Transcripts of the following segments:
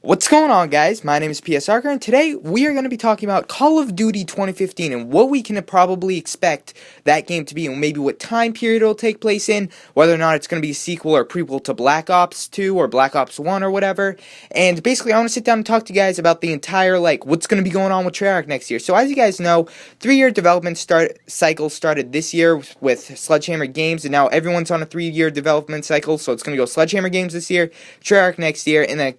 What's going on, guys? My name is PS Archer, and today we are going to be talking about Call of Duty 2015 and what we can probably expect that game to be, and maybe what time period it'll take place in, whether or not it's going to be a sequel or prequel to Black Ops 2 or Black Ops 1 or whatever. And basically, I want to sit down and talk to you guys about the entire, what's going to be going on with Treyarch next year. So, as you guys know, 3-year development cycle started this year with Sledgehammer Games, and now everyone's on a 3-year development cycle, so it's going to go Sledgehammer Games this year, Treyarch next year, and then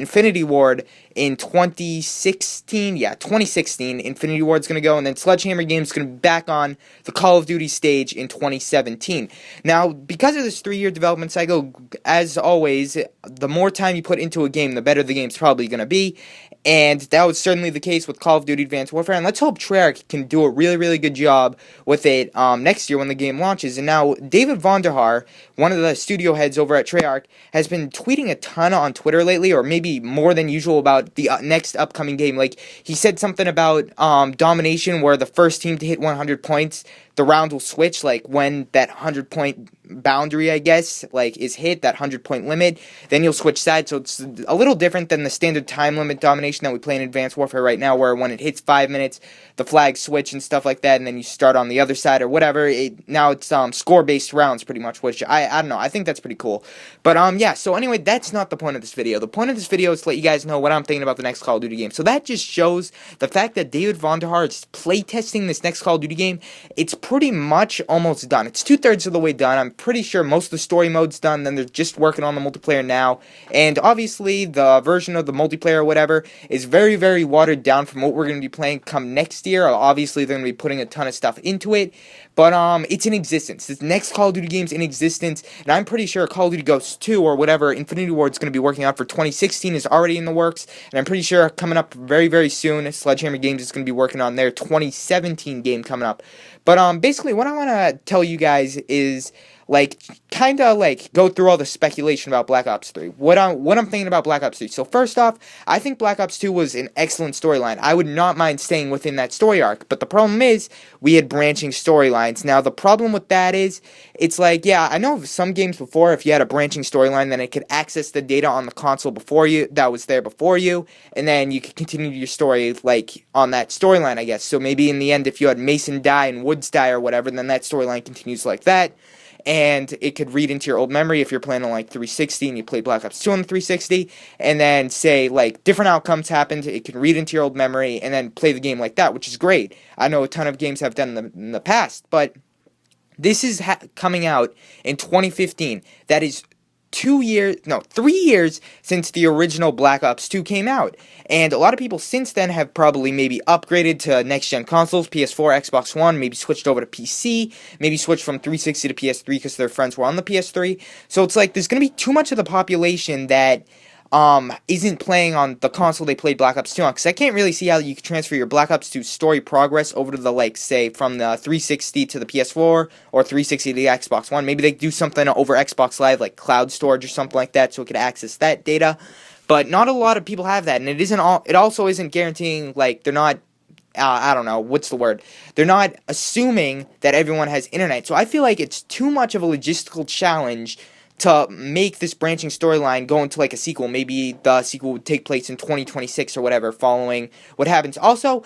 Infinity Ward in 2016. Yeah, 2016. Infinity Ward's going to go, and then Sledgehammer Games is going to be back on the Call of Duty stage in 2017. Now, because of this 3-year development cycle, as always, the more time you put into a game, the better the game's probably going to be. And that was certainly the case with Call of Duty Advanced Warfare, and let's hope Treyarch can do a really, really good job with it next year when the game launches. And now, David Vonderhaar, one of the studio heads over at Treyarch, has been tweeting a ton on Twitter lately, or maybe more than usual, about the next upcoming game. Like, he said something about domination, where the first team to hit 100 points, the round will switch, like, when that 100-point boundary, I guess, is hit, that 100-point limit, then you'll switch sides. So it's a little different than the standard time limit domination that we play in Advanced Warfare right now, where when it hits 5 minutes, the flags switch and stuff like that, and then you start on the other side or whatever. Now it's score-based rounds, pretty much, which I don't know, I think that's pretty cool. But yeah, so anyway, that's not the point of this video. The point of this video is to let you guys know what I'm thinking about the next Call of Duty game. So that just shows the fact that David Vonderhaar is playtesting this next Call of Duty game. It's pretty much almost done. It's 2/3 of the way done. I'm pretty sure most of the story mode's done, then they're just working on the multiplayer now. And obviously, the version of the multiplayer or whatever is very, very watered down from what we're going to be playing come next year. Obviously, they're going to be putting a ton of stuff into it, but it's in existence. This next Call of Duty game's in existence, and I'm pretty sure Call of Duty Ghosts 2 or whatever Infinity Ward's going to be working on for 2016 is already in the works, and I'm pretty sure coming up very, very soon, Sledgehammer Games is going to be working on their 2017 game coming up. But basically, what I want to tell you guys is, go through all the speculation about Black Ops 3. What I'm thinking about Black Ops 3. So first off, I think Black Ops 2 was an excellent storyline. I would not mind staying within that story arc, but the problem is, we had branching storylines. Now, the problem with that is, it's yeah, I know of some games before, if you had a branching storyline, then it could access the data on the console before you, that was there before you, and then you could continue your story, on that storyline, I guess. So maybe in the end, if you had Mason die and Woods die or whatever, then that storyline continues like that. And it could read into your old memory if you're playing on 360 and you play Black Ops 2 on the 360, and then say different outcomes happened, it can read into your old memory and then play the game like that, which is great. I know a ton of games have done in the past, but this is coming out in 2015. That is 3 years since the original Black Ops 2 came out. And a lot of people since then have probably maybe upgraded to next-gen consoles, PS4, Xbox One, maybe switched over to PC, maybe switched from 360 to PS3 because their friends were on the PS3. So it's there's going to be too much of the population that isn't playing on the console they played Black Ops 2 on, because I can't really see how you could transfer your Black Ops 2 story progress over to the, say, from the 360 to the PS4, or 360 to the Xbox One. Maybe they do something over Xbox Live, like cloud storage or something like that, so it could access that data. But not a lot of people have that, and it also isn't guaranteeing, they're not, I don't know, what's the word? They're not assuming that everyone has internet, so I feel like it's too much of a logistical challenge to make this branching storyline go into a sequel. Maybe the sequel would take place in 2026 or whatever, following what happens. Also,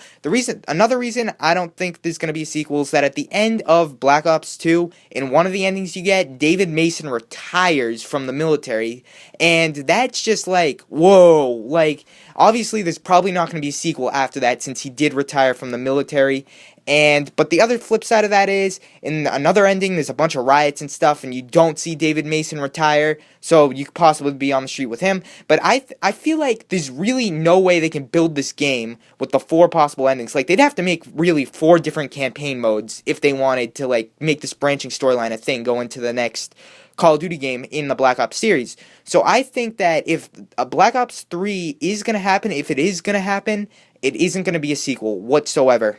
another reason I don't think there's going to be a sequel is that at the end of Black Ops 2, in one of the endings you get, David Mason retires from the military, and that's just whoa, obviously there's probably not going to be a sequel after that, since he did retire from the military. But the other flip side of that is, in another ending, there's a bunch of riots and stuff, and you don't see David Mason retire, so you could possibly be on the street with him. But I feel like there's really no way they can build this game with the 4 possible endings. They'd have to make really 4 different campaign modes if they wanted to, make this branching storyline a thing, go into the next Call of Duty game in the Black Ops series. So I think that if a Black Ops 3 is going to happen, if it is going to happen, it isn't going to be a sequel whatsoever.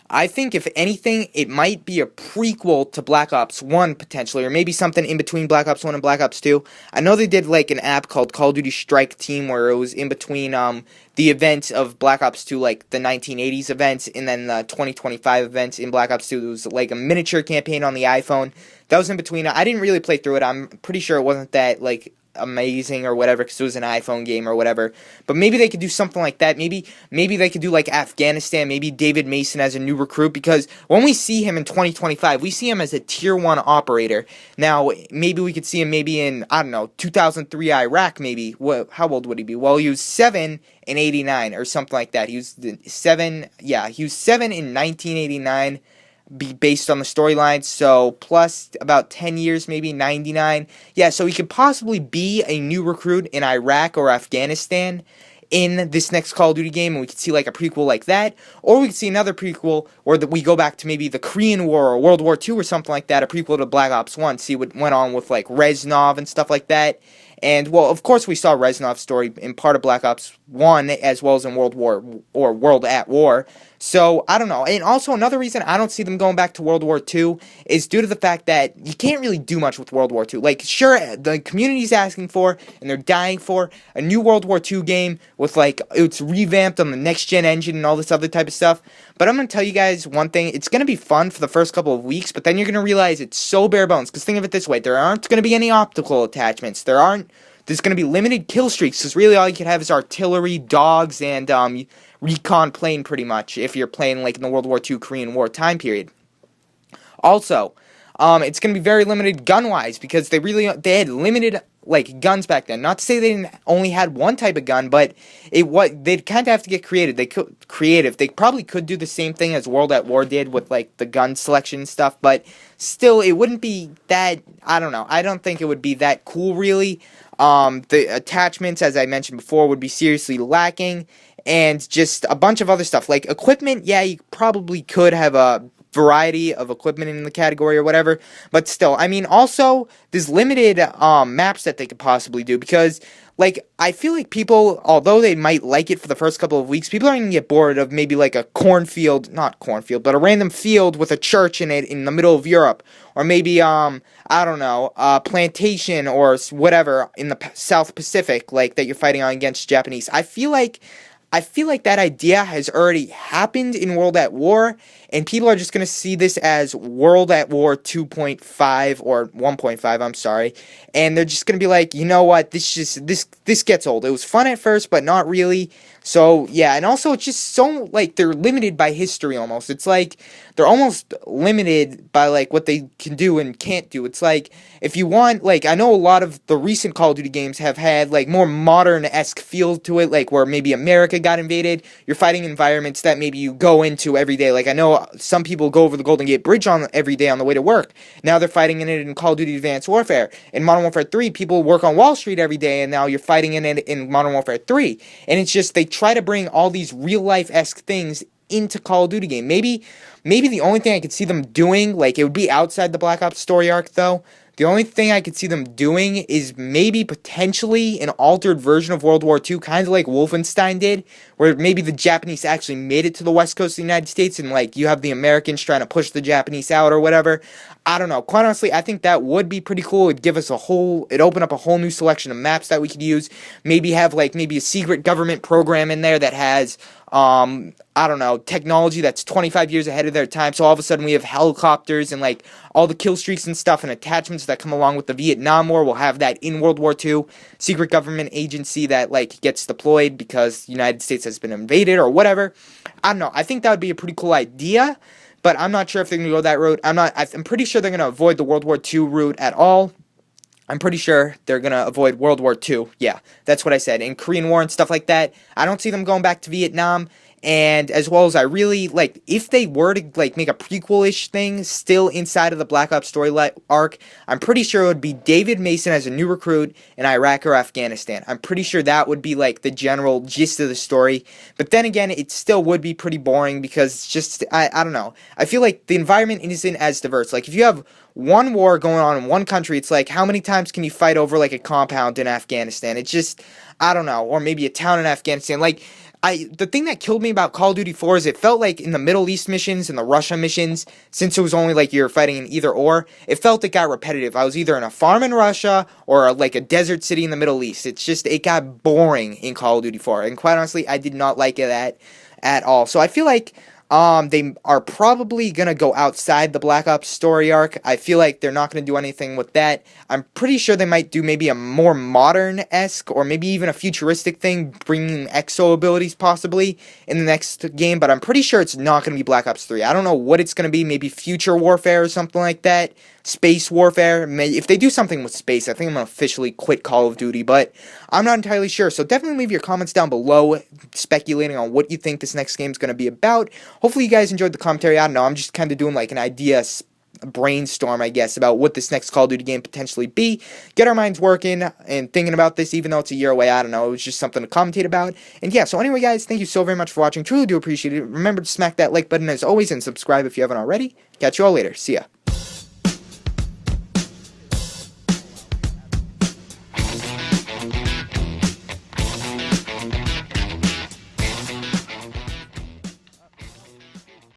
I think, if anything, it might be a prequel to Black Ops 1, potentially, or maybe something in between Black Ops 1 and Black Ops 2. I know they did, an app called Call of Duty Strike Team, where it was in between, the events of Black Ops 2, the 1980s events, and then the 2025 events in Black Ops 2. It was, a miniature campaign on the iPhone. That was in between. I didn't really play through it. I'm pretty sure it wasn't that, amazing or whatever because it was an iPhone game or whatever. But maybe they could do something like that. Maybe they could do like Afghanistan. Maybe David Mason as a new recruit, because when we see him in 2025, we see him as a tier 1 operator. Now, maybe we could see him maybe in, I don't know, 2003 Iraq maybe. How old would he be? Well, he was 7 in 89 or something like that. He was 7, yeah, he was 7 in 1989. Based on the storyline, so plus about 10 years, maybe 99. Yeah, so he could possibly be a new recruit in Iraq or Afghanistan in this next Call of Duty game, and we could see like a prequel like that, or we could see another prequel where we go back to maybe the Korean War or World War II or something like that, a prequel to Black Ops 1, see what went on with like Reznov and stuff like that. And, well, of course we saw Reznov's story in part of Black Ops 1 as well as in World at War. So, I don't know. And also another reason I don't see them going back to World War II is due to the fact that you can't really do much with World War II. Like, sure, the community's asking for, and they're dying for, a new World War II game with, like, it's revamped on the next-gen engine and all this other type of stuff. But I'm going to tell you guys one thing. It's going to be fun for the first couple of weeks, but then you're going to realize it's so bare bones. Because think of it this way. There aren't going to be any optical attachments. There's going to be limited kill streaks, because really all you can have is artillery, dogs, and recon plane, pretty much, if you're playing like in the World War II Korean War time period. Also, it's going to be very limited gun-wise, because they had limited like guns back then. Not to say they only had one type of gun, but they'd kind of have to get creative. They probably could do the same thing as World at War did with like the gun selection and stuff, but still, it wouldn't be that. I don't know. I don't think it would be that cool, really. The attachments, as I mentioned before, would be seriously lacking, and just a bunch of other stuff like equipment. Yeah, you probably could have a variety of equipment in the category or whatever, but still, I mean, also there's limited maps that they could possibly do, because like I feel like people, although they might like it for the first couple of weeks, people are going to get bored of maybe like a not cornfield, but a random field with a church in it in the middle of Europe, or maybe I don't know, a plantation or whatever in the South Pacific, like that you're fighting on against Japanese. I feel like that idea has already happened in World at War, and people are just going to see this as World at War 2.5 or 1.5, I'm sorry, and they're just going to be like, you know what, this gets old. It was fun at first, but not really. So, yeah, and also it's just so, like, they're limited by history almost. It's like they're almost limited by, like, what they can do and can't do. It's like, if you want, like, I know a lot of the recent Call of Duty games have had, like, more modern-esque feel to it, like, where maybe America got invaded. You're fighting environments that maybe you go into every day. Like, I know some people go over the Golden Gate Bridge every day on the way to work. Now they're fighting in it in Call of Duty Advanced Warfare. In Modern Warfare 3, people work on Wall Street every day, and now you're fighting in it in Modern Warfare 3. And it's just, they try to bring all these real-life-esque things into Call of Duty game. Maybe the only thing I could see them doing, like, it would be outside the Black Ops story arc, though. The only thing I could see them doing is maybe potentially an altered version of World War II, kind of like Wolfenstein did, where maybe the Japanese actually made it to the west coast of the United States, and, like, you have the Americans trying to push the Japanese out or whatever. I don't know. Quite honestly, I think that would be pretty cool. It'd give us it'd open up a whole new selection of maps that we could use. Maybe have, like, maybe a secret government program in there that has, I don't know, technology that's 25 years ahead of their time. So all of a sudden we have helicopters and, like, all the kill streaks and stuff and attachments that come along with the Vietnam War. We'll have that in World War II. Secret government agency that, like, gets deployed because the United States has been invaded or whatever. I don't know. I think that would be a pretty cool idea, but I'm not sure if they're going to go that route. I'm pretty sure they're going to avoid the World War II route at all. I'm pretty sure they're going to avoid World War II. Yeah, that's what I said. In Korean War and stuff like that, I don't see them going back to Vietnam. And as well as I really, like, if they were to, like, make a prequel-ish thing still inside of the Black Ops story arc, I'm pretty sure it would be David Mason as a new recruit in Iraq or Afghanistan. I'm pretty sure that would be, like, the general gist of the story. But then again, it still would be pretty boring because it's just, I don't know. I feel like the environment isn't as diverse. Like, if you have one war going on in one country, it's like, how many times can you fight over, like, a compound in Afghanistan? It's just, I don't know. Or maybe a town in Afghanistan. Like, the thing that killed me about Call of Duty 4 is it felt like in the Middle East missions and the Russia missions, since it was only like you're fighting in either or, it felt it got repetitive. I was either in a farm in Russia or like a desert city in the Middle East. It's just, it got boring in Call of Duty 4. And quite honestly, I did not like that at all. So I feel like They are probably gonna go outside the Black Ops story arc. I feel like they're not gonna do anything with that. I'm pretty sure they might do maybe a more modern-esque or maybe even a futuristic thing, bringing exo abilities possibly in the next game, but I'm pretty sure it's not gonna be Black Ops 3. I don't know what it's gonna be, maybe future warfare or something like that. Space warfare. If they do something with space, I think I'm gonna officially quit Call of Duty, but I'm not entirely sure. So definitely leave your comments down below speculating on what you think this next game is going to be about. Hopefully you guys enjoyed the commentary. I don't know, I'm just kind of doing like an idea brainstorm, I guess, about what this next Call of Duty game potentially be. Get our minds working and thinking about this, even though it's a year away. I don't know, it was just something to commentate about. And yeah, so anyway, guys, thank you so very much for watching. Truly do appreciate it. Remember to smack that like button as always and subscribe if you haven't already. Catch you all later. See ya.